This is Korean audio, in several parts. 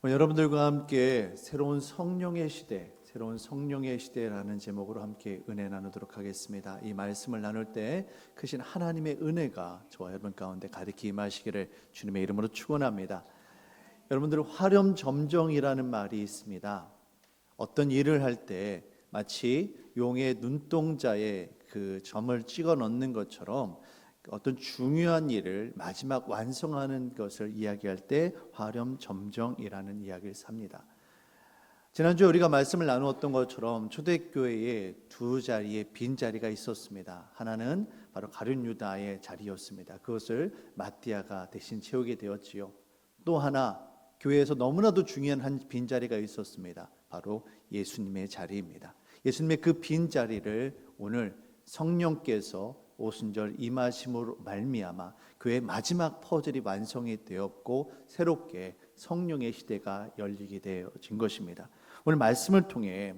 여러분들과 함께 새로운 성령의 시대라는 제목으로 함께 은혜 나누도록 하겠습니다. 이 말씀을 나눌 때 크신 하나님의 은혜가 저와 여러분 가운데 가득히 임하시기를 주님의 이름으로 축원합니다. 여러분들 화렴점정이라는 말이 있습니다. 어떤 일을 할 때 마치 용의 눈동자에 그 점을 찍어 넣는 것처럼 어떤 중요한 일을 마지막 완성하는 것을 이야기할 때 화렴점정이라는 이야기를 삽니다. 지난주에 우리가 말씀을 나누었던 것처럼 초대교회에 두 자리의 빈자리가 있었습니다. 하나는 바로 가룟 유다의 자리였습니다. 그것을 마띠아가 대신 채우게 되었지요. 또 하나 교회에서 너무나도 중요한 한 빈자리가 있었습니다. 바로 예수님의 자리입니다. 예수님의 그 빈자리를 오늘 성령께서 오순절 임하심으로 말미암아 교회의 마지막 퍼즐이 완성이 되었고 새롭게 성령의 시대가 열리게 되어진 것입니다. 오늘 말씀을 통해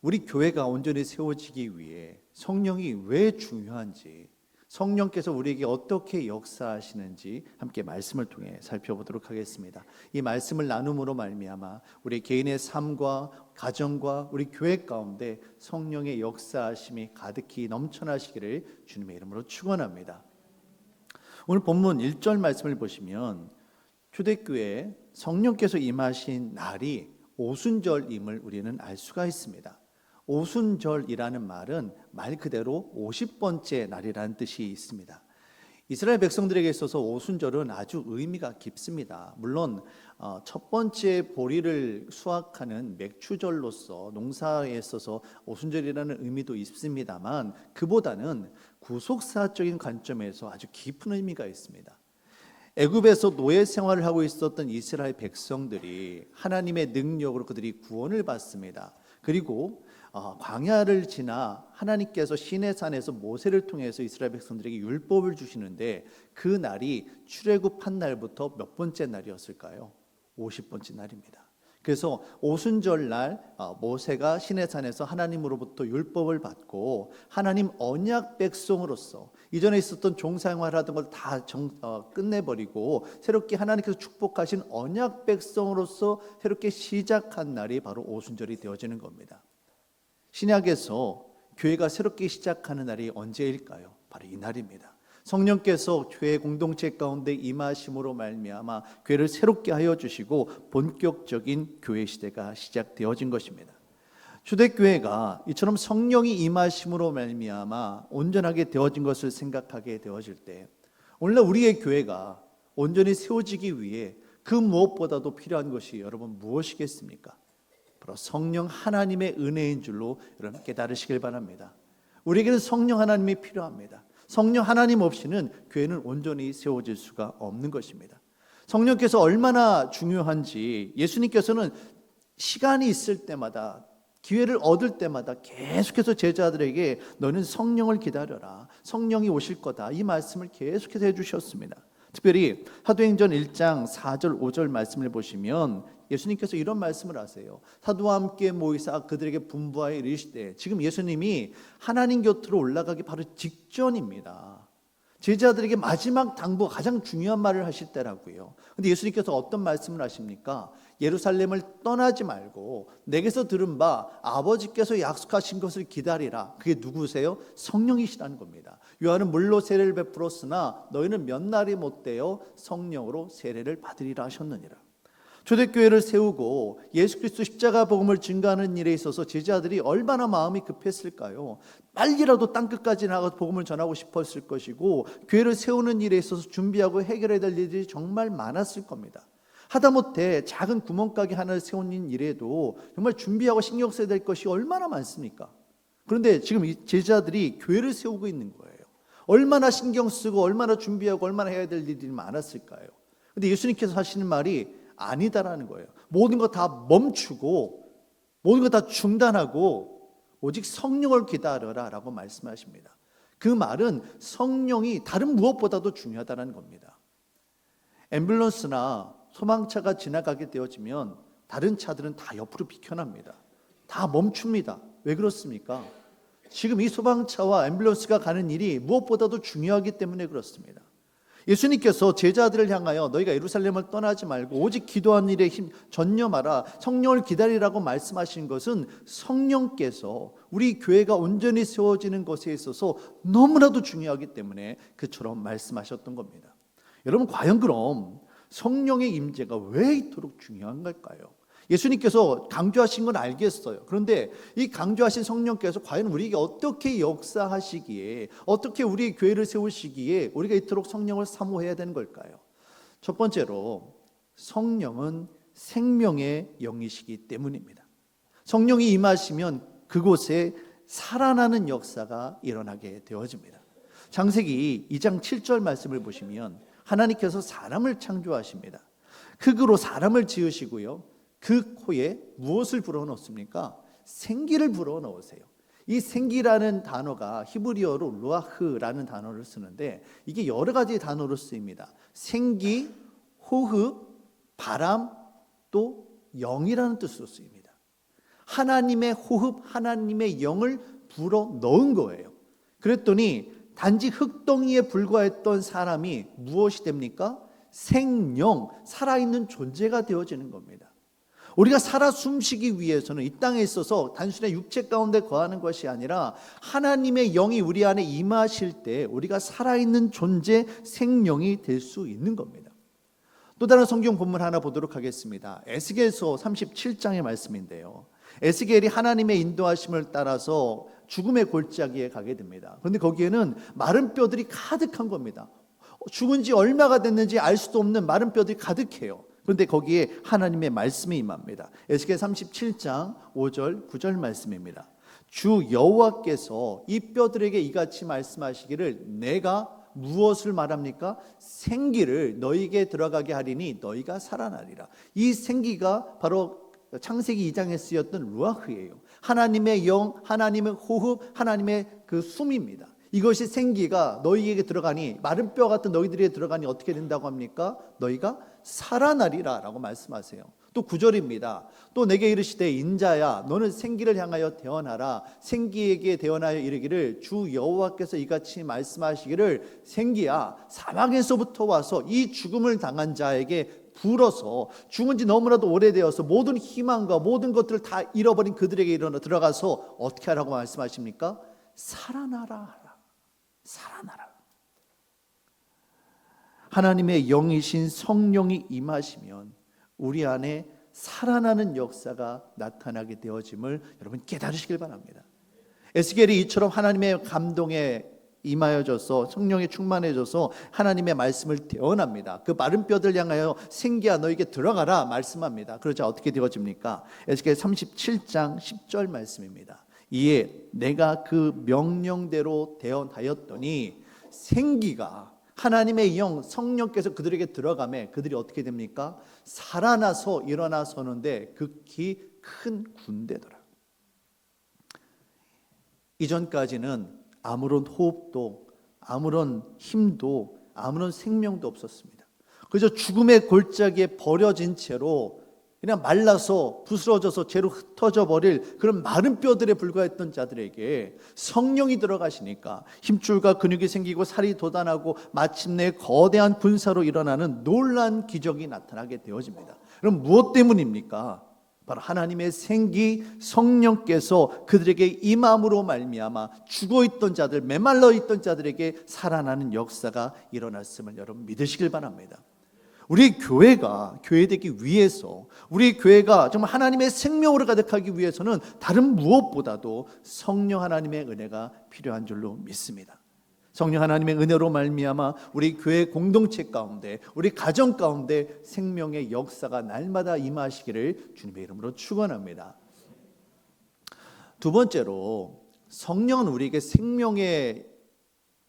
우리 교회가 온전히 세워지기 위해 성령이 왜 중요한지, 성령께서 우리에게 어떻게 역사하시는지 함께 말씀을 통해 살펴보도록 하겠습니다. 이 말씀을 나눔으로 말미암아 우리 개인의 삶과 가정과 우리 교회 가운데 성령의 역사하심이 가득히 넘쳐나시기를 주님의 이름으로 축원합니다. 오늘 본문 1절 말씀을 보시면 초대교회에 성령께서 임하신 날이 오순절임을 우리는 알 수가 있습니다. 오순절이라는 말은 말 그대로 50번째 날이라는 뜻이 있습니다. 이스라엘 백성들에게 있어서 오순절은 아주 의미가 깊습니다. 물론 첫 번째 보리를 수확하는 맥추절로서 농사에 있어서 오순절이라는 의미도 있습니다만 그보다는 구속사적인 관점에서 아주 깊은 의미가 있습니다. 애굽에서 노예 생활을 하고 있었던 이스라엘 백성들이 하나님의 능력으로 그들이 구원을 받습니다. 그리고 광야를 지나 하나님께서 시내산에서 모세를 통해서 이스라엘 백성들에게 율법을 주시는데 그 날이 출애굽한 날부터 몇 번째 날이었을까요? 50번째 날입니다. 그래서 오순절 날 모세가 시내산에서 하나님으로부터 율법을 받고 하나님 언약 백성으로서 이전에 있었던 종생활하던 걸 다 끝내버리고 새롭게 하나님께서 축복하신 언약 백성으로서 새롭게 시작한 날이 바로 오순절이 되어지는 겁니다. 신약에서 교회가 새롭게 시작하는 날이 언제일까요? 바로 이 날입니다. 성령께서 교회 공동체 가운데 임하심으로 말미암아 교회를 새롭게 하여 주시고 본격적인 교회 시대가 시작되어진 것입니다. 초대교회가 이처럼 성령이 임하심으로 말미암아 온전하게 되어진 것을 생각하게 되어질 때 오늘날 우리의 교회가 온전히 세워지기 위해 그 무엇보다도 필요한 것이 여러분 무엇이겠습니까? 바로 성령 하나님의 은혜인 줄로 여러분 깨달으시길 바랍니다. 우리에게는 성령 하나님이 필요합니다. 성령 하나님 없이는 교회는 온전히 세워질 수가 없는 것입니다. 성령께서 얼마나 중요한지 예수님께서는 시간이 있을 때마다 기회를 얻을 때마다 계속해서 제자들에게 너는 성령을 기다려라. 성령이 오실 거다. 이 말씀을 계속해서 해주셨습니다. 특별히 사도행전 1장 4절 5절 말씀을 보시면 예수님께서 이런 말씀을 하세요. 사도와 함께 모이사 그들에게 분부하여 이르시되, 지금 예수님이 하나님 곁으로 올라가기 바로 직전입니다. 제자들에게 마지막 당부, 가장 중요한 말을 하실 때라고요. 근데 예수님께서 어떤 말씀을 하십니까? 예루살렘을 떠나지 말고 내게서 들은 바 아버지께서 약속하신 것을 기다리라. 그게 누구세요? 성령이시라는 겁니다. 요한은 물로 세례를 베풀었으나 너희는 몇 날이 못되어 성령으로 세례를 받으리라 하셨느니라. 초대교회를 세우고 예수 그리스도 십자가 복음을 증거하는 일에 있어서 제자들이 얼마나 마음이 급했을까요? 빨리라도 땅끝까지 나가서 복음을 전하고 싶었을 것이고 교회를 세우는 일에 있어서 준비하고 해결해야 될 일들이 정말 많았을 겁니다. 하다못해 작은 구멍가게 하나를 세우는 일에도 정말 준비하고 신경 써야 될 것이 얼마나 많습니까? 그런데 지금 이 제자들이 교회를 세우고 있는 거예요. 얼마나 신경 쓰고 얼마나 준비하고 얼마나 해야 될 일들이 많았을까요? 그런데 예수님께서 하시는 말이 아니다라는 거예요. 모든 거 다 멈추고 모든 거 다 중단하고 오직 성령을 기다려라 라고 말씀하십니다. 그 말은 성령이 다른 무엇보다도 중요하다는 겁니다. 앰뷸런스나 소방차가 지나가게 되어지면 다른 차들은 다 옆으로 비켜납니다. 다 멈춥니다. 왜 그렇습니까? 지금 이 소방차와 앰뷸런스가 가는 일이 무엇보다도 중요하기 때문에 그렇습니다. 예수님께서 제자들을 향하여 너희가 예루살렘을 떠나지 말고 오직 기도하는 일에 전념하라, 성령을 기다리라고 말씀하신 것은 성령께서 우리 교회가 온전히 세워지는 것에 있어서 너무나도 중요하기 때문에 그처럼 말씀하셨던 겁니다. 여러분, 과연 그럼 성령의 임재가 왜 이토록 중요한 걸까요? 예수님께서 강조하신 건 알겠어요. 그런데 이 강조하신 성령께서 과연 우리에게 어떻게 역사하시기에, 어떻게 우리 교회를 세우시기에 우리가 이토록 성령을 사모해야 되는 걸까요? 첫 번째로, 성령은 생명의 영이시기 때문입니다. 성령이 임하시면 그곳에 살아나는 역사가 일어나게 되어집니다. 창세기 2장 7절 말씀을 보시면 하나님께서 사람을 창조하십니다. 흙으로 사람을 지으시고요, 그 코에 무엇을 불어넣습니까? 생기를 불어넣으세요. 이 생기라는 단어가 히브리어로 루아흐라는 단어를 쓰는데 이게 여러 가지 단어로 쓰입니다. 생기, 호흡, 바람, 또 영이라는 뜻으로 쓰입니다. 하나님의 호흡, 하나님의 영을 불어넣은 거예요. 그랬더니 단지 흙덩이에 불과했던 사람이 무엇이 됩니까? 생령, 살아있는 존재가 되어지는 겁니다. 우리가 살아 숨쉬기 위해서는 이 땅에 있어서 단순히 육체 가운데 거하는 것이 아니라 하나님의 영이 우리 안에 임하실 때 우리가 살아있는 존재, 생명이 될 수 있는 겁니다. 또 다른 성경 본문 하나 보도록 하겠습니다. 에스겔서 37장의 말씀인데요, 에스겔이 하나님의 인도하심을 따라서 죽음의 골짜기에 가게 됩니다. 그런데 거기에는 마른 뼈들이 가득한 겁니다. 죽은 지 얼마가 됐는지 알 수도 없는 마른 뼈들이 가득해요. 그런데 거기에 하나님의 말씀이 임합니다. 에스겔 37장 5절 9절 말씀입니다. 주 여호와께서 이 뼈들에게 이같이 말씀하시기를 내가 무엇을 말합니까? 생기를 너희에게 들어가게 하리니 너희가 살아나리라. 이 생기가 바로 창세기 2장에 쓰였던 루아흐예요. 하나님의 영, 하나님의 호흡, 하나님의 그 숨입니다. 이것이 생기가 너희에게 들어가니, 마른 뼈 같은 너희들에게 들어가니 어떻게 된다고 합니까? 너희가 살아나리라 라고 말씀하세요. 또 9절입니다. 또 내게 이르시되 인자야 너는 생기를 향하여 대언하라. 생기에게 대언하여 이르기를 주 여호와께서 이같이 말씀하시기를 생기야 사막에서부터 와서 이 죽음을 당한 자에게 불어서 죽은 지 너무나도 오래되어서 모든 희망과 모든 것들을 다 잃어버린 그들에게 일어나 들어가서 어떻게 하라고 말씀하십니까? 살아나라. 살아나라. 하나님의 영이신 성령이 임하시면 우리 안에 살아나는 역사가 나타나게 되어짐을 여러분 깨달으시길 바랍니다. 에스겔이 이처럼 하나님의 감동에 임하여져서 성령에 충만해져서 하나님의 말씀을 대언합니다. 그 마른 뼈들 향하여 생기야 너에게 들어가라 말씀합니다. 그러자 어떻게 되어집니까? 에스겔 37장 10절 말씀입니다. 이에 내가 그 명령대로 대언하였더니 생기가 하나님의 영 성령께서 그들에게 들어가매 그들이 어떻게 됩니까? 살아나서 일어나 서는데 극히 큰 군대더라. 이전까지는 아무런 호흡도 아무런 힘도 아무런 생명도 없었습니다. 그저 죽음의 골짜기에 버려진 채로 그냥 말라서 부스러져서 죄로 흩어져 버릴 그런 마른 뼈들에 불과했던 자들에게 성령이 들어가시니까 힘줄과 근육이 생기고 살이 돋아나고 마침내 거대한 군사로 일어나는 놀라운 기적이 나타나게 되어집니다. 그럼 무엇 때문입니까? 바로 하나님의 생기 성령께서 그들에게 임함으로 말미암아 죽어있던 자들, 메말라 있던 자들에게 살아나는 역사가 일어났음을 여러분 믿으시길 바랍니다. 우리 교회가 교회되기 위해서, 우리 교회가 정말 하나님의 생명으로 가득하기 위해서는 다른 무엇보다도 성령 하나님의 은혜가 필요한 줄로 믿습니다. 성령 하나님의 은혜로 말미암아 우리 교회 공동체 가운데, 우리 가정 가운데 생명의 역사가 날마다 임하시기를 주님의 이름으로 축원합니다. 두 번째로, 성령은 우리에게 생명의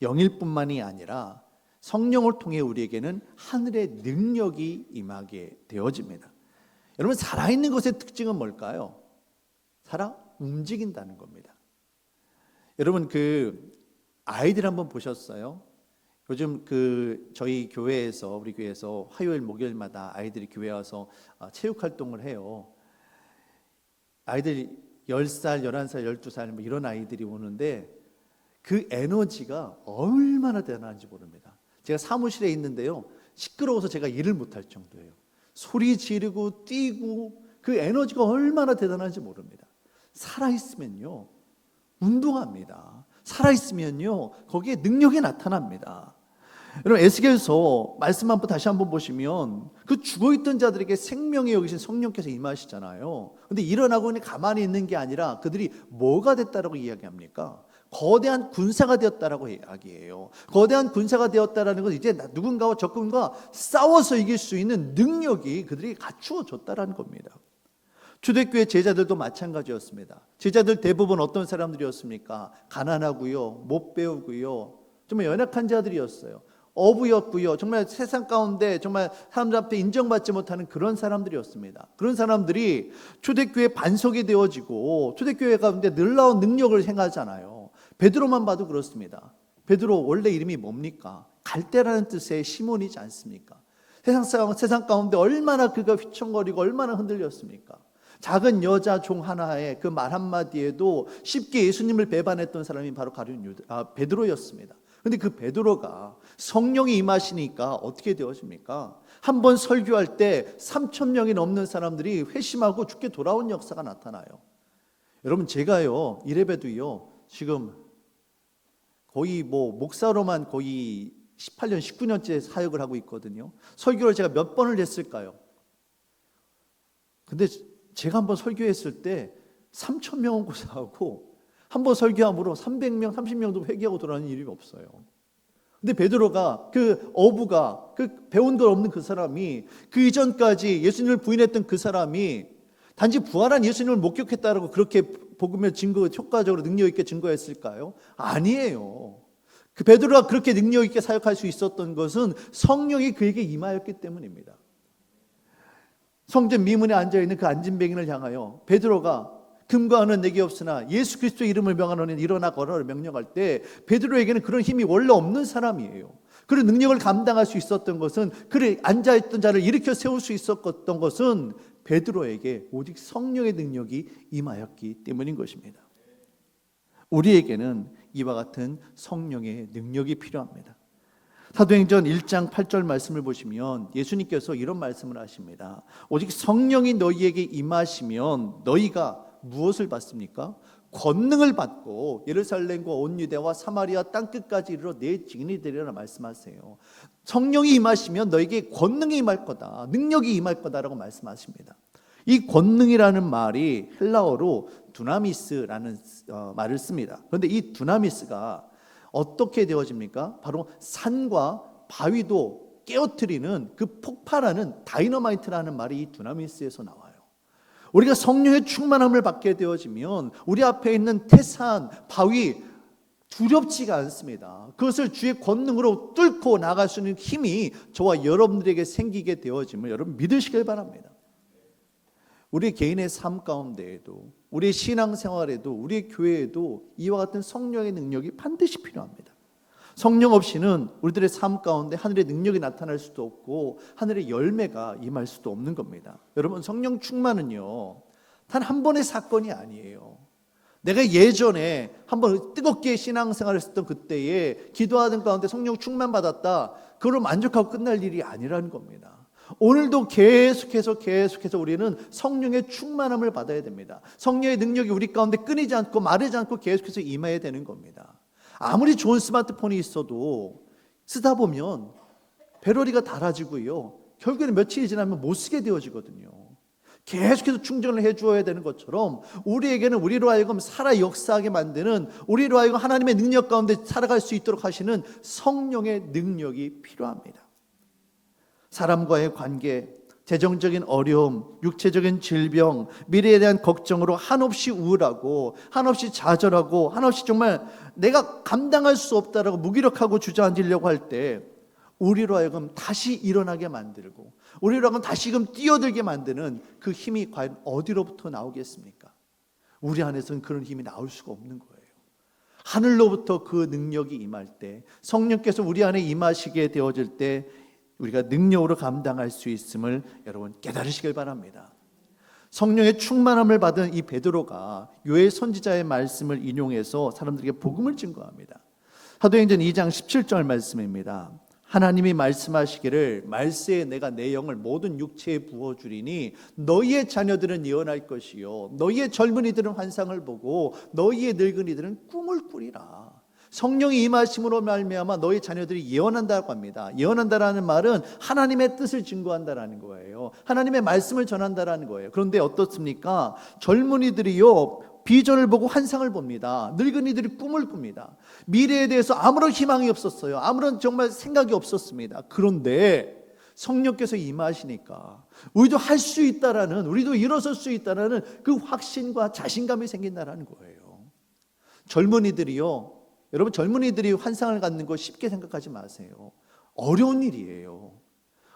영일 뿐만이 아니라 성령을 통해 우리에게는 하늘의 능력이 임하게 되어집니다. 여러분, 살아있는 것의 특징은 뭘까요? 살아 움직인다는 겁니다. 여러분, 아이들 한번 보셨어요? 요즘 저희 교회에서, 우리 교회에서 화요일 목요일마다 아이들이 교회 와서 체육 활동을 해요. 아이들이 10살, 11살, 12살 뭐 이런 아이들이 오는데 그 에너지가 얼마나 대단한지 모릅니다. 제가 사무실에 있는데요, 시끄러워서 제가 일을 못할 정도예요. 소리 지르고 뛰고 그 에너지가 얼마나 대단한지 모릅니다. 살아있으면요 운동합니다. 살아있으면요 거기에 능력이 나타납니다. 여러분, 에스겔서 말씀 한번 다시 한번 보시면 그 죽어있던 자들에게 생명이 여기신 성령께서 임하시잖아요. 근데 일어나고 그냥 가만히 있는 게 아니라 그들이 뭐가 됐다라고 이야기합니까? 거대한 군사가 되었다라고 이야기해요. 거대한 군사가 되었다라는 건 이제 누군가와 적군과 싸워서 이길 수 있는 능력이 그들이 갖추어졌다라는 겁니다. 초대교회 제자들도 마찬가지였습니다. 제자들 대부분 어떤 사람들이었습니까? 가난하고요, 못 배우고요, 정말 연약한 자들이었어요. 어부였고요, 정말 세상 가운데 정말 사람들 앞에 인정받지 못하는 그런 사람들이었습니다. 그런 사람들이 초대교회 반석이 되어지고 초대교회 가운데 놀라운 능력을 행하잖아요. 베드로만 봐도 그렇습니다. 베드로 원래 이름이 뭡니까? 갈대라는 뜻의 시몬이지 않습니까? 세상 가운데 얼마나 그가 휘청거리고 얼마나 흔들렸습니까? 작은 여자 종 하나의 그 말 한마디에도 쉽게 예수님을 배반했던 사람이 바로 베드로였습니다. 그런데 그 베드로가 성령이 임하시니까 어떻게 되어집니까? 한 번 설교할 때 3,000명이 넘는 사람들이 회심하고 죽게 돌아온 역사가 나타나요. 여러분, 제가요 이래봬도요 지금 거의 목사로만 거의 18년 19년째 사역을 하고 있거든요. 설교를 제가 몇 번을 했을까요? 근데 제가 한번 설교했을 때 3,000명은 고사하고 한 번 설교함으로 300명, 30명도 회개하고 돌아오는 일이 없어요. 근데 베드로가 그 어부가 그 배운 것 없는 그 사람이 그 이전까지 예수님을 부인했던 그 사람이 단지 부활한 예수님을 목격했다라고 그렇게 복음의 증거, 효과적으로 능력 있게 증거했을까요? 아니에요. 그 베드로가 그렇게 능력 있게 사역할 수 있었던 것은 성령이 그에게 임하였기 때문입니다. 성전 미문에 앉아있는 그 안진뱅이를 향하여 베드로가 금과 은은 내게 없으나 예수 그리스도의 이름을 명하노니 일어나 걸어라 명령할 때 베드로에게는 그런 힘이 원래 없는 사람이에요. 그런 능력을 감당할 수 있었던 것은, 그를 앉아있던 자를 일으켜 세울 수 있었던 것은 베드로에게 오직 성령의 능력이 임하였기 때문인 것입니다. 우리에게는 이와 같은 성령의 능력이 필요합니다. 사도행전 1장 8절 말씀을 보시면 예수님께서 이런 말씀을 하십니다. 오직 성령이 너희에게 임하시면 너희가 무엇을 받습니까? 권능을 받고 예루살렘과 온 유대와 사마리아 땅끝까지 이르러 내 증인이 되리라 말씀하세요. 성령이 임하시면 너에게 권능이 임할 거다, 능력이 임할 거다라고 말씀하십니다. 이 권능이라는 말이 헬라어로 두나미스라는 말을 씁니다. 그런데 이 두나미스가 어떻게 되어집니까? 바로 산과 바위도 깨어뜨리는 그 폭발하는 다이너마이트라는 말이 이 두나미스에서 나와요. 우리가 성령의 충만함을 받게 되어지면 우리 앞에 있는 태산, 바위 두렵지가 않습니다. 그것을 주의 권능으로 뚫고 나갈 수 있는 힘이 저와 여러분들에게 생기게 되어짐을 여러분 믿으시길 바랍니다. 우리 개인의 삶 가운데에도, 우리의 신앙생활에도, 우리의 교회에도 이와 같은 성령의 능력이 반드시 필요합니다. 성령 없이는 우리들의 삶 가운데 하늘의 능력이 나타날 수도 없고 하늘의 열매가 임할 수도 없는 겁니다. 여러분, 성령 충만은요 단 한 번의 사건이 아니에요. 내가 예전에 한번 뜨겁게 신앙생활을 했던 그때에 기도하던 가운데 성령 충만 받았다, 그걸로 만족하고 끝날 일이 아니라는 겁니다. 오늘도 계속해서 우리는 성령의 충만함을 받아야 됩니다. 성령의 능력이 우리 가운데 끊이지 않고 마르지 않고 계속해서 임해야 되는 겁니다. 아무리 좋은 스마트폰이 있어도 쓰다 보면 배터리가 닳아지고요, 결국에는 며칠이 지나면 못 쓰게 되어지거든요. 계속해서 충전을 해주어야 되는 것처럼 우리에게는 우리로 하여금 살아 역사하게 만드는, 우리로 하여금 하나님의 능력 가운데 살아갈 수 있도록 하시는 성령의 능력이 필요합니다. 사람과의 관계, 재정적인 어려움, 육체적인 질병, 미래에 대한 걱정으로 한없이 우울하고 한없이 좌절하고 한없이 정말 내가 감당할 수 없다라고 무기력하고 주저앉으려고 할 때 우리로 하여금 다시 일어나게 만들고 우리로 하여금 다시금 뛰어들게 만드는 그 힘이 과연 어디로부터 나오겠습니까? 우리 안에서는 그런 힘이 나올 수가 없는 거예요. 하늘로부터 그 능력이 임할 때, 성령께서 우리 안에 임하시게 되어질 때 우리가 능력으로 감당할 수 있음을 여러분 깨달으시길 바랍니다. 성령의 충만함을 받은 이 베드로가 요엘 선지자의 말씀을 인용해서 사람들에게 복음을 증거합니다. 사도행전 2장 17절 말씀입니다. 하나님이 말씀하시기를 말세에 내가 내 영을 모든 육체에 부어주리니 너희의 자녀들은 예언할 것이요 너희의 젊은이들은 환상을 보고 너희의 늙은이들은 꿈을 꾸리라. 성령이 임하심으로 말미암아 너희 자녀들이 예언한다고 합니다. 예언한다라는 말은 하나님의 뜻을 증거한다라는 거예요. 하나님의 말씀을 전한다라는 거예요. 그런데 어떻습니까? 젊은이들이요 비전을 보고 환상을 봅니다. 늙은이들이 꿈을 꿉니다. 미래에 대해서 아무런 희망이 없었어요. 아무런 정말 생각이 없었습니다. 그런데 성령께서 임하시니까 우리도 할 수 있다라는, 우리도 일어설 수 있다라는 그 확신과 자신감이 생긴다라는 거예요. 젊은이들이요, 여러분 젊은이들이 환상을 갖는 거 쉽게 생각하지 마세요. 어려운 일이에요.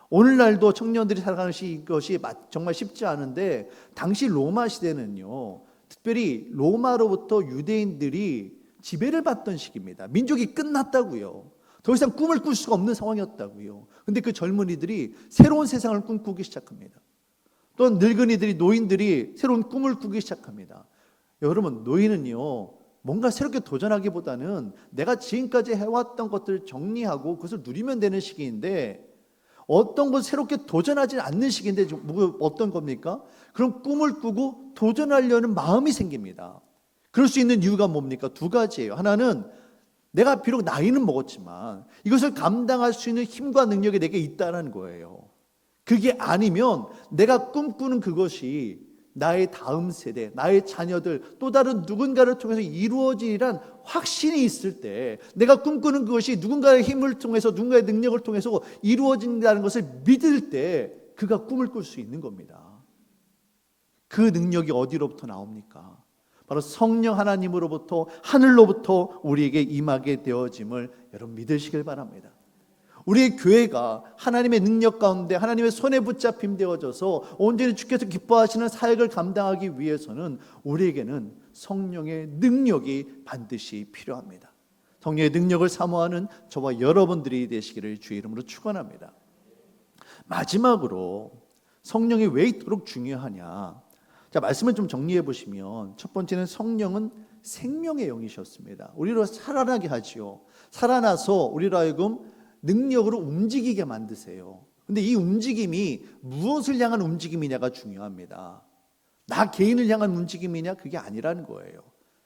오늘날도 청년들이 살아가는 것이 정말 쉽지 않은데 당시 로마 시대는요, 특별히 로마로부터 유대인들이 지배를 받던 시기입니다. 민족이 끝났다고요. 더 이상 꿈을 꿀 수가 없는 상황이었다고요. 근데 그 젊은이들이 새로운 세상을 꿈꾸기 시작합니다. 또 늙은이들이, 노인들이 새로운 꿈을 꾸기 시작합니다. 여러분, 노인은요 뭔가 새롭게 도전하기보다는 내가 지금까지 해왔던 것들을 정리하고 그것을 누리면 되는 시기인데, 어떤 것 새롭게 도전하지 않는 시기인데 어떤 겁니까? 그럼 꿈을 꾸고 도전하려는 마음이 생깁니다. 그럴 수 있는 이유가 뭡니까? 두 가지예요. 하나는 내가 비록 나이는 먹었지만 이것을 감당할 수 있는 힘과 능력이 내게 있다는 거예요. 그게 아니면 내가 꿈꾸는 그것이 나의 다음 세대, 나의 자녀들, 또 다른 누군가를 통해서 이루어지리란 확신이 있을 때, 내가 꿈꾸는 그것이 누군가의 힘을 통해서, 누군가의 능력을 통해서 이루어진다는 것을 믿을 때 그가 꿈을 꿀 수 있는 겁니다. 그 능력이 어디로부터 나옵니까? 바로 성령 하나님으로부터, 하늘로부터 우리에게 임하게 되어짐을 여러분 믿으시길 바랍니다. 우리의 교회가 하나님의 능력 가운데 하나님의 손에 붙잡힘 되어져서 온전히 주께서 기뻐하시는 사역을 감당하기 위해서는 우리에게는 성령의 능력이 반드시 필요합니다. 성령의 능력을 사모하는 저와 여러분들이 되시기를 주의 이름으로 축원합니다. 마지막으로 성령이 왜 이토록 중요하냐? 자, 말씀을 좀 정리해 보시면, 첫 번째는 성령은 생명의 영이셨습니다. 우리로 살아나게 하지요. 살아나서 우리로 하여금 능력으로 움직이게 만드세요. 근데 이 움직임이 무엇을 향한 움직임이냐가 중요합니다. 나 개인을 향한 움직임이냐? 그게 아니라는 거예요.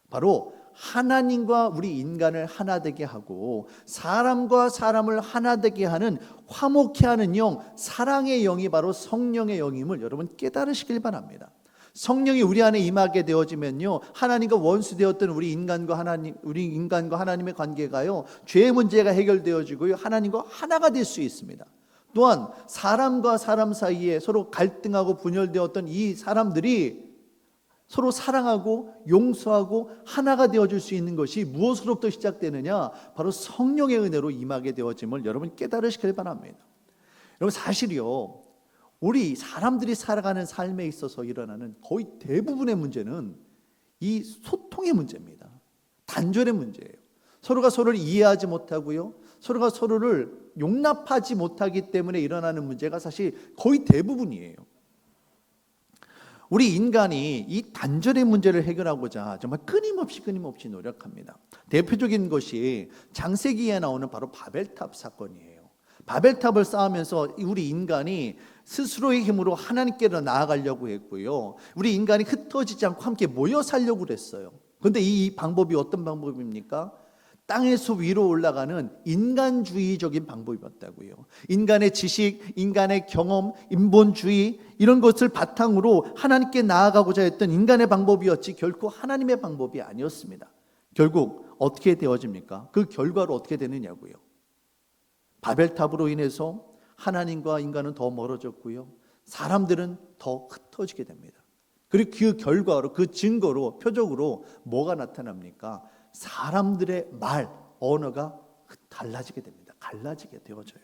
바로 하나님과 우리 인간을 하나 되게 하고 사람과 사람을 하나 되게 하는, 화목케 하는 영, 사랑의 영이 바로 성령의 영임을 여러분 깨달으시길 바랍니다. 성령이 우리 안에 임하게 되어지면요, 하나님과 원수되었던 우리 인간과 하나님의 관계가요, 죄의 문제가 해결되어지고요, 하나님과 하나가 될 수 있습니다. 또한 사람과 사람 사이에 서로 갈등하고 분열되었던 이 사람들이 서로 사랑하고 용서하고 하나가 되어줄 수 있는 것이 무엇으로부터 시작되느냐? 바로 성령의 은혜로 임하게 되어짐을 여러분 깨달으시길 바랍니다. 여러분, 사실이요, 우리 사람들이 살아가는 삶에 있어서 일어나는 거의 대부분의 문제는 이 소통의 문제입니다. 단절의 문제예요. 서로가 서로를 이해하지 못하고요, 서로가 서로를 용납하지 못하기 때문에 일어나는 문제가 사실 거의 대부분이에요. 우리 인간이 이 단절의 문제를 해결하고자 정말 끊임없이 노력합니다. 대표적인 것이 창세기에 나오는 바로 바벨탑 사건이에요. 바벨탑을 쌓으면서 우리 인간이 스스로의 힘으로 하나님께로 나아가려고 했고요, 우리 인간이 흩어지지 않고 함께 모여 살려고 그랬어요. 그런데 이 방법이 어떤 방법입니까? 땅에서 위로 올라가는 인간주의적인 방법이었다고요. 인간의 지식, 인간의 경험, 인본주의, 이런 것을 바탕으로 하나님께 나아가고자 했던 인간의 방법이었지 결코 하나님의 방법이 아니었습니다. 결국 어떻게 되어집니까? 그 결과로 어떻게 되느냐고요. 바벨탑으로 인해서 하나님과 인간은 더 멀어졌고요, 사람들은 더 흩어지게 됩니다. 그리고 그 결과로, 그 증거로, 표적으로 뭐가 나타납니까? 사람들의 말, 언어가 달라지게 됩니다. 갈라지게 되어져요.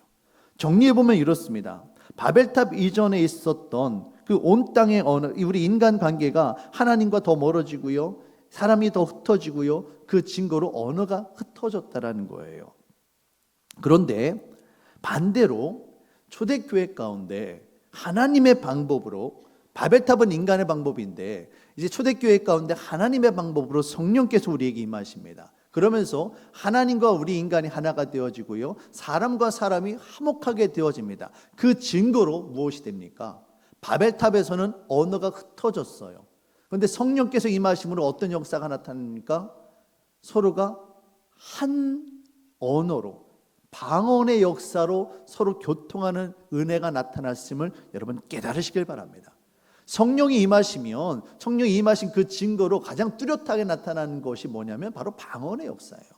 정리해보면 이렇습니다. 바벨탑 이전에 있었던 그 온 땅의 언어, 우리 인간 관계가 하나님과 더 멀어지고요, 사람이 더 흩어지고요, 그 증거로 언어가 흩어졌다라는 거예요. 그런데 반대로 초대교회 가운데 하나님의 방법으로, 바벨탑은 인간의 방법인데 이제 초대교회 가운데 하나님의 방법으로 성령께서 우리에게 임하십니다. 그러면서 하나님과 우리 인간이 하나가 되어지고요, 사람과 사람이 화목하게 되어집니다. 그 증거로 무엇이 됩니까? 바벨탑에서는 언어가 흩어졌어요. 그런데 성령께서 임하심으로 어떤 역사가 나타납니까? 서로가 한 언어로, 방언의 역사로 서로 교통하는 은혜가 나타났음을 여러분 깨달으시길 바랍니다. 성령이 임하시면, 성령이 임하신 그 증거로 가장 뚜렷하게 나타나는 것이 뭐냐면 바로 방언의 역사예요.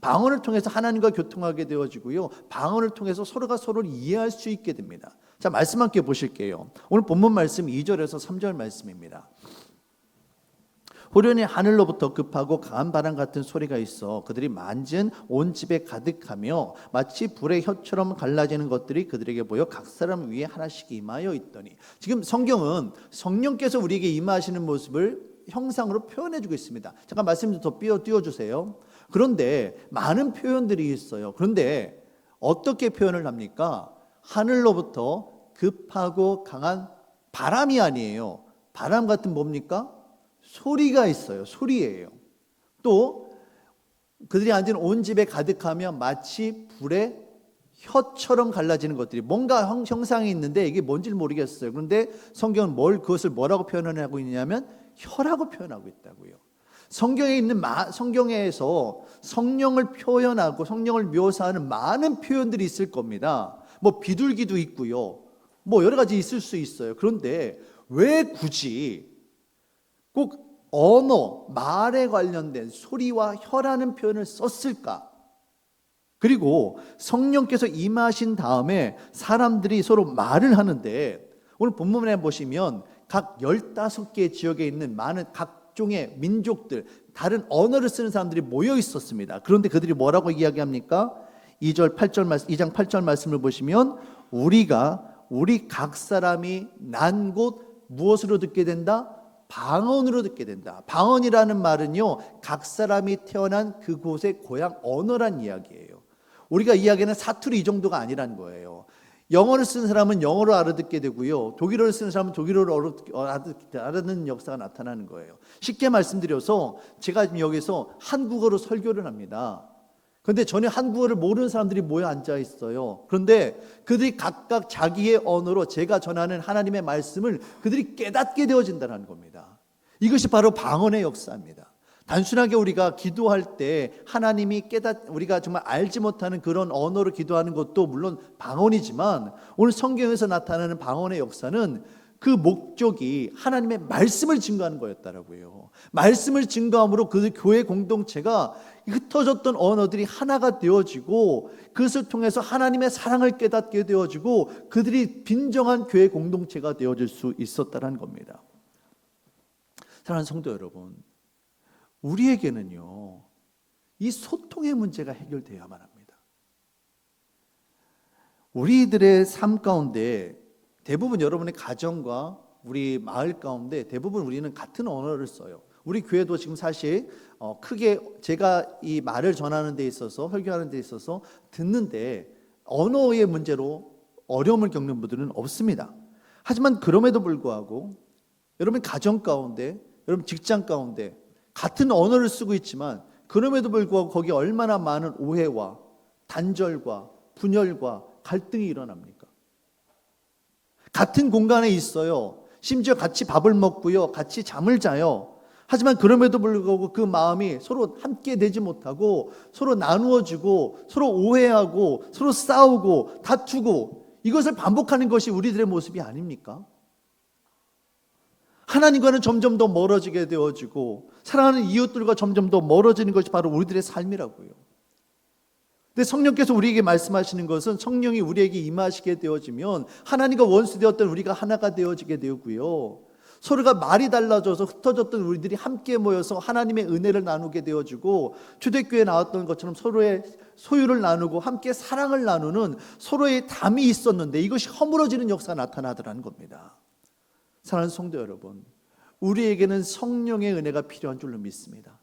방언을 통해서 하나님과 교통하게 되어지고요, 방언을 통해서 서로가 서로를 이해할 수 있게 됩니다. 자, 말씀 함께 보실게요. 오늘 본문 말씀 2절에서 3절 말씀입니다. 호련히 하늘로부터 급하고 강한 바람 같은 소리가 있어 그들이 만진 온 집에 가득하며 마치 불의 혀처럼 갈라지는 것들이 그들에게 보여 각 사람 위에 하나씩 임하여 있더니, 지금 성경은 성령께서 우리에게 임하시는 모습을 형상으로 표현해 주고 있습니다. 잠깐 말씀 좀 더 띄워주세요. 그런데 많은 표현들이 있어요. 그런데 어떻게 표현을 합니까? 하늘로부터 급하고 강한 바람이 아니에요. 바람 같은 뭡니까? 소리가 있어요. 소리예요. 또 그들이 앉은 온 집에 가득하며 마치 불의 혀처럼 갈라지는 것들이, 뭔가 형상이 있는데 이게 뭔지 모르겠어요. 그런데 성경은 그것을 뭐라고 표현하고 있냐면 혀라고 표현하고 있다고요. 성경에서 성령을 표현하고 성령을 묘사하는 많은 표현들이 있을 겁니다. 뭐 비둘기도 있고요, 뭐 여러 가지 있을 수 있어요. 그런데 왜 굳이 꼭 언어, 말에 관련된 소리와 혀라는 표현을 썼을까? 그리고 성령께서 임하신 다음에 사람들이 서로 말을 하는데, 오늘 본문에 보시면 각 15개 지역에 있는 많은 각종의 민족들, 다른 언어를 쓰는 사람들이 모여 있었습니다. 그런데 그들이 뭐라고 이야기합니까? 2장 8절 말씀을 보시면 우리 각 사람이 난 곳 무엇으로 듣게 된다? 방언으로 듣게 된다. 방언이라는 말은요, 각 사람이 태어난 그곳의 고향 언어란 이야기예요. 우리가 이야기하는 사투리 이 정도가 아니라는 거예요. 영어를 쓰는 사람은 영어로 알아듣게 되고요, 독일어를 쓰는 사람은 독일어로 알아듣는 역사가 나타나는 거예요. 쉽게 말씀드려서 제가 지금 여기서 한국어로 설교를 합니다. 그런데 전혀 한국어를 모르는 사람들이 모여 앉아 있어요. 그런데 그들이 각각 자기의 언어로 제가 전하는 하나님의 말씀을 그들이 깨닫게 되어진다는 겁니다. 이것이 바로 방언의 역사입니다. 단순하게 우리가 기도할 때 하나님이 우리가 정말 알지 못하는 그런 언어로 기도하는 것도 물론 방언이지만, 오늘 성경에서 나타나는 방언의 역사는 그 목적이 하나님의 말씀을 증거하는 거였다라고요. 말씀을 증거함으로 그 교회 공동체가 흩어졌던 언어들이 하나가 되어지고, 그것을 통해서 하나님의 사랑을 깨닫게 되어지고 그들이 진정한 교회 공동체가 되어질 수 있었다는 겁니다. 사랑하는 성도 여러분, 우리에게는요, 이 소통의 문제가 해결되어야만 합니다. 우리들의 삶 가운데 대부분, 여러분의 가정과 우리 마을 가운데 대부분 우리는 같은 언어를 써요. 우리 교회도 지금 사실 크게 제가 이 말을 전하는 데 있어서, 설교하는 데 있어서 듣는데 언어의 문제로 어려움을 겪는 분들은 없습니다. 하지만 그럼에도 불구하고 여러분 가정 가운데, 여러분 직장 가운데 같은 언어를 쓰고 있지만 그럼에도 불구하고 거기에 얼마나 많은 오해와 단절과 분열과 갈등이 일어납니까? 같은 공간에 있어요. 심지어 같이 밥을 먹고요, 같이 잠을 자요. 하지만 그럼에도 불구하고 그 마음이 서로 함께 되지 못하고 서로 나누어지고 서로 오해하고 서로 싸우고 다투고, 이것을 반복하는 것이 우리들의 모습이 아닙니까? 하나님과는 점점 더 멀어지게 되어지고 사랑하는 이웃들과 점점 더 멀어지는 것이 바로 우리들의 삶이라고요. 근데 성령께서 우리에게 말씀하시는 것은 성령이 우리에게 임하시게 되어지면 하나님과 원수되었던 우리가 하나가 되어지게 되었고요, 서로가 말이 달라져서 흩어졌던 우리들이 함께 모여서 하나님의 은혜를 나누게 되어지고, 초대교회에 나왔던 것처럼 서로의 소유를 나누고 함께 사랑을 나누는 서로의 담이 있었는데 이것이 허물어지는 역사가 나타나더라는 겁니다. 사랑하는 성도 여러분, 우리에게는 성령의 은혜가 필요한 줄로 믿습니다.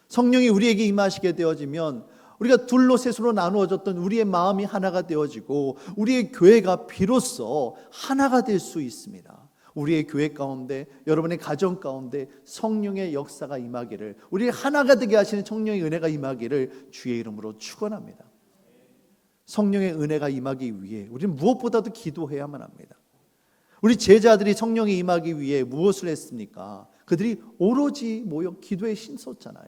성령이 우리에게 임하시게 되어지면 우리가 둘로 셋으로 나누어졌던 우리의 마음이 하나가 되어지고 우리의 교회가 비로소 하나가 될 수 있습니다. 우리의 교회 가운데, 여러분의 가정 가운데 성령의 역사가 임하기를, 우리 하나가 되게 하시는 성령의 은혜가 임하기를 주의 이름으로 축원합니다. 성령의 은혜가 임하기 위해 우리는 무엇보다도 기도해야만 합니다. 우리 제자들이 성령이 임하기 위해 무엇을 했습니까? 그들이 오로지 모여 기도에 힘썼잖아요.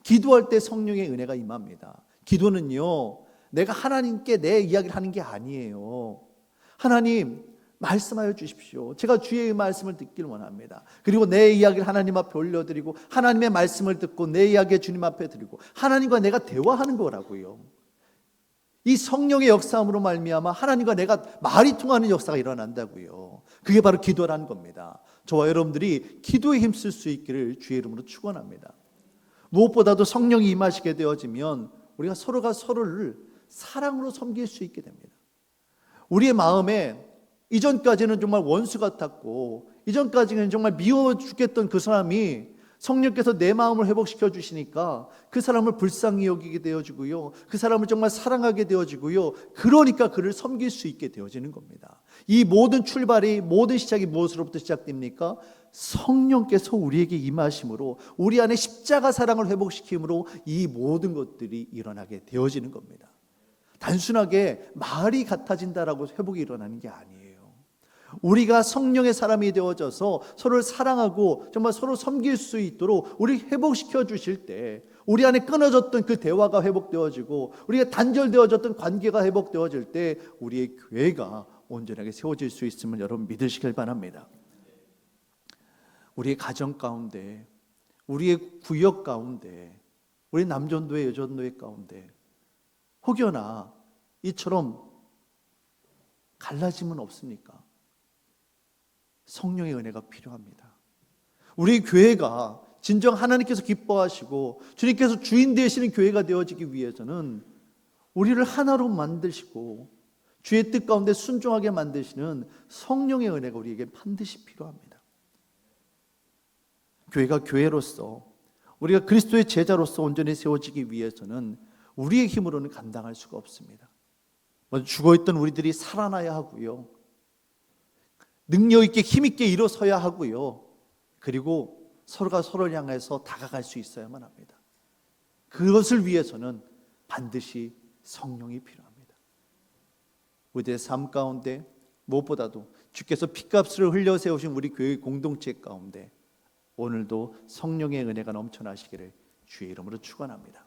기도할 때 성령의 은혜가 임합니다. 기도는요, 내가 하나님께 내 이야기를 하는 게 아니에요. 하나님 말씀하여 주십시오. 제가 주의 말씀을 듣길 원합니다. 그리고 내 이야기를 하나님 앞에 올려드리고 하나님의 말씀을 듣고 내 이야기를 주님 앞에 드리고 하나님과 내가 대화하는 거라고요. 이 성령의 역사함으로 말미암아 하나님과 내가 말이 통하는 역사가 일어난다고요. 그게 바로 기도라는 겁니다. 저와 여러분들이 기도에 힘쓸 수 있기를 주의 이름으로 축원합니다. 무엇보다도 성령이 임하시게 되어지면 우리가 서로가 서로를 사랑으로 섬길 수 있게 됩니다. 우리의 마음에 이전까지는 정말 원수 같았고 이전까지는 정말 미워 죽겠던 그 사람이 성령께서 내 마음을 회복시켜 주시니까 그 사람을 불쌍히 여기게 되어지고요, 그 사람을 정말 사랑하게 되어지고요, 그러니까 그를 섬길 수 있게 되어지는 겁니다. 이 모든 출발이, 모든 시작이 무엇으로부터 시작됩니까? 성령께서 우리에게 임하심으로, 우리 안에 십자가 사랑을 회복시킴으로 이 모든 것들이 일어나게 되어지는 겁니다. 단순하게 말이 같아진다라고 회복이 일어나는 게 아니에요. 우리가 성령의 사람이 되어져서 서로를 사랑하고 정말 서로 섬길 수 있도록 우리 회복시켜 주실 때, 우리 안에 끊어졌던 그 대화가 회복되어지고 우리가 단절되어졌던 관계가 회복되어질 때 우리의 교회가 온전하게 세워질 수 있음을 여러분 믿으시길 바랍니다. 우리의 가정 가운데, 우리의 구역 가운데, 우리 남전도회 여전도회 가운데 혹여나 이처럼 갈라짐은 없습니까? 성령의 은혜가 필요합니다. 우리 교회가 진정 하나님께서 기뻐하시고 주님께서 주인 되시는 교회가 되어지기 위해서는 우리를 하나로 만드시고 주의 뜻 가운데 순종하게 만드시는 성령의 은혜가 우리에게 반드시 필요합니다. 교회가 교회로서, 우리가 그리스도의 제자로서 온전히 세워지기 위해서는 우리의 힘으로는 감당할 수가 없습니다. 먼저 죽어있던 우리들이 살아나야 하고요, 능력 있게 힘 있게 일어서야 하고요, 그리고 서로가 서로를 향해서 다가갈 수 있어야만 합니다. 그것을 위해서는 반드시 성령이 필요합니다. 우리의 삶 가운데 무엇보다도 주께서 피값을 흘려 세우신 우리 교회 공동체 가운데 오늘도 성령의 은혜가 넘쳐나시기를 주의 이름으로 축원합니다.